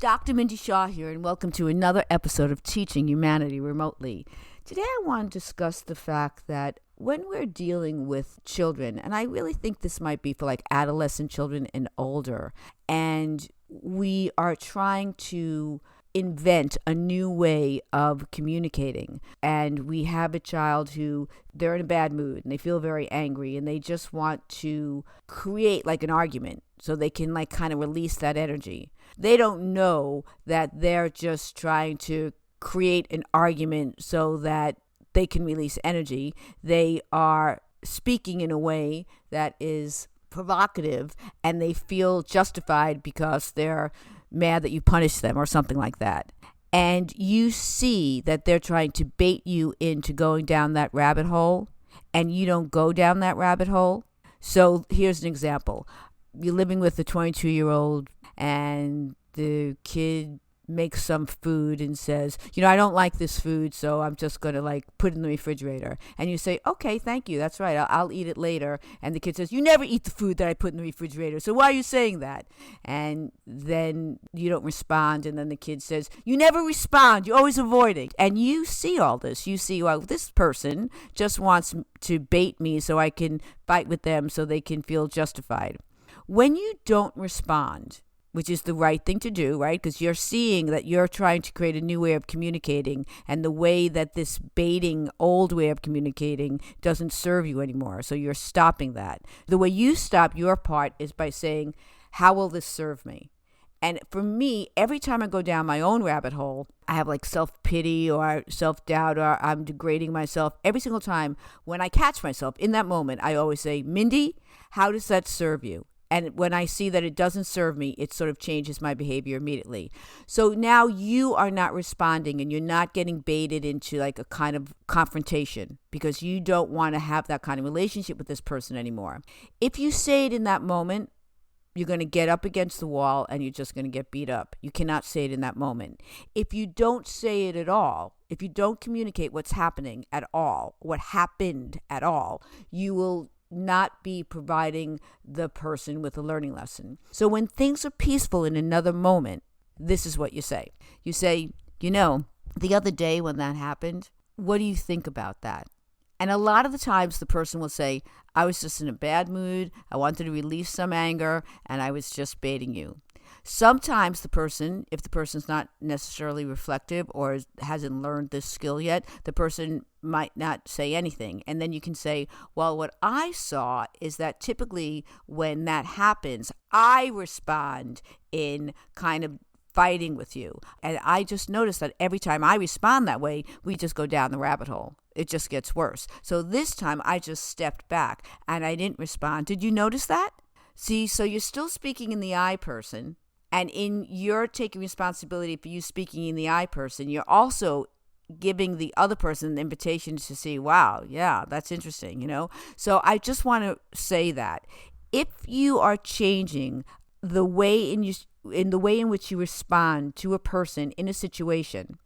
Dr. Mindy Shaw here, and welcome to another episode of Teaching Humanity Remotely. Today I want to discuss the fact that when we're dealing with children, and I really think this might be for like adolescent children and older, and we are trying to invent a new way of communicating, and we have a child who they're in a bad mood and they feel very angry and they just want to create like an argument so they can like kind of release that energy. They don't know that they're just trying to create an argument so that they can release energy. They are speaking in a way that is provocative and they feel justified because they're mad that you punished them or something like that. And you see that they're trying to bait you into going down that rabbit hole, and you don't go down that rabbit hole. So here's an example. You're living with a 22-year-old and the kid makes some food and says, I don't like this food, so I'm just going to like put it in the refrigerator. And you say, okay, thank you. That's right. I'll eat it later. And the kid says, you never eat the food that I put in the refrigerator. So why are you saying that? And then you don't respond. And then the kid says, you never respond. You're always avoiding. And you see all this. You see, well, this person just wants to bait me so I can fight with them so they can feel justified. When you don't respond, which is the right thing to do, right? Because you're seeing that you're trying to create a new way of communicating, and the way that this baiting old way of communicating doesn't serve you anymore. So you're stopping that. The way you stop your part is by saying, how will this serve me? And for me, every time I go down my own rabbit hole, I have like self-pity or self-doubt or I'm degrading myself. Every single time when I catch myself in that moment, I always say, Mindy, how does that serve you? And when I see that it doesn't serve me, it sort of changes my behavior immediately. So now you are not responding and you're not getting baited into like a kind of confrontation because you don't want to have that kind of relationship with this person anymore. If you say it in that moment, you're going to get up against the wall and you're just going to get beat up. You cannot say it in that moment. If you don't say it at all, if you don't communicate what's happening at all, what happened at all, you will not be providing the person with a learning lesson. So when things are peaceful in another moment, this is what you say. You say, the other day when that happened, what do you think about that? And a lot of the times the person will say, I was just in a bad mood. I wanted to release some anger and I was just baiting you. Sometimes the person, if the person's not necessarily reflective or hasn't learned this skill yet, the person might not say anything. And then you can say, well, what I saw is that typically when that happens, I respond in kind of fighting with you. And I just noticed that every time I respond that way, we just go down the rabbit hole. It just gets worse. So this time I just stepped back and I didn't respond. Did you notice that? See, so you're still speaking in the I person, and in your taking responsibility for you speaking in the I person, you're also giving the other person an invitation to see, wow, yeah, that's interesting, So I just want to say that if you are changing the way in the way in which you respond to a person in a situation,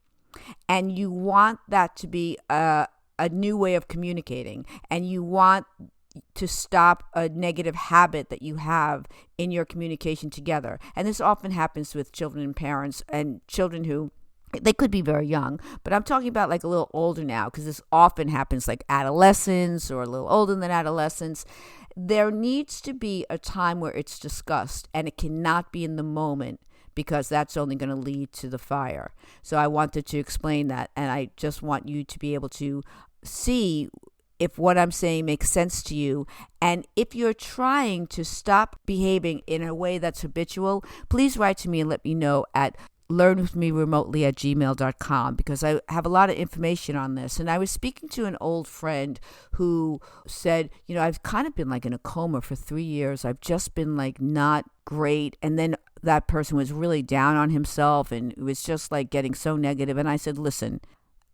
and you want that to be a new way of communicating, and you want to stop a negative habit that you have in your communication together. And this often happens with children and parents and children who, they could be very young, but I'm talking about like a little older now, because this often happens like adolescents or a little older than adolescents. There needs to be a time where it's discussed, and it cannot be in the moment, because that's only going to lead to the fire. So I wanted to explain that, and I just want you to be able to see if what I'm saying makes sense to you. And if you're trying to stop behaving in a way that's habitual, please write to me and let me know at learnwithmeremotely@gmail.com, because I have a lot of information on this. And I was speaking to an old friend who said, I've kind of been like in a coma for 3 years. I've just been like not great. And then that person was really down on himself and it was just like getting so negative. And I said, listen,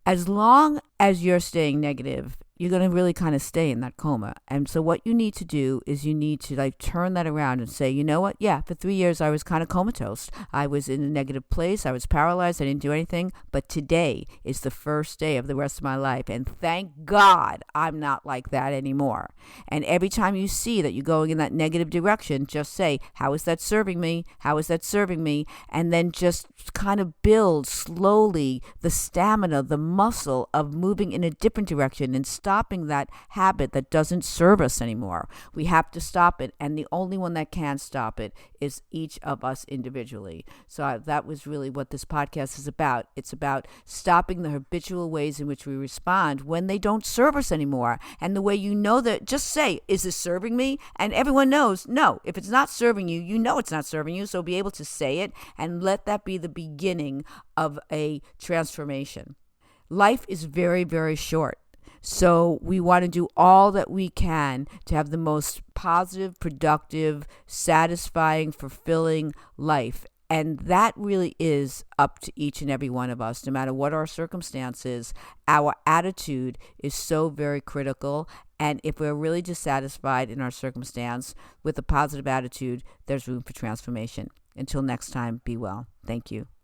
as long as you're staying negative, you're going to really kind of stay in that coma. And so what you need to do is you need to like turn that around and say, you know what? Yeah, for 3 years I was kind of comatose. I was in a negative place. I was paralyzed. I didn't do anything. But today is the first day of the rest of my life. And thank God I'm not like that anymore. And every time you see that you're going in that negative direction, just say, how is that serving me? How is that serving me? And then just kind of build slowly the stamina, the muscle of moving in a different direction and stopping that habit that doesn't serve us anymore. We have to stop it, and the only one that can stop it is each of us individually. So that was really what this podcast is about. It's about stopping the habitual ways in which we respond when they don't serve us anymore. And the way you know that, just say, is this serving me? And everyone knows, no. If it's not serving you, you know it's not serving you. So be able to say it and let that be the beginning of a transformation. Life is very, very short. So we want to do all that we can to have the most positive, productive, satisfying, fulfilling life. And that really is up to each and every one of us, no matter what our circumstances. Our attitude is so very critical. And if we're really dissatisfied in our circumstance with a positive attitude, there's room for transformation. Until next time, be well. Thank you.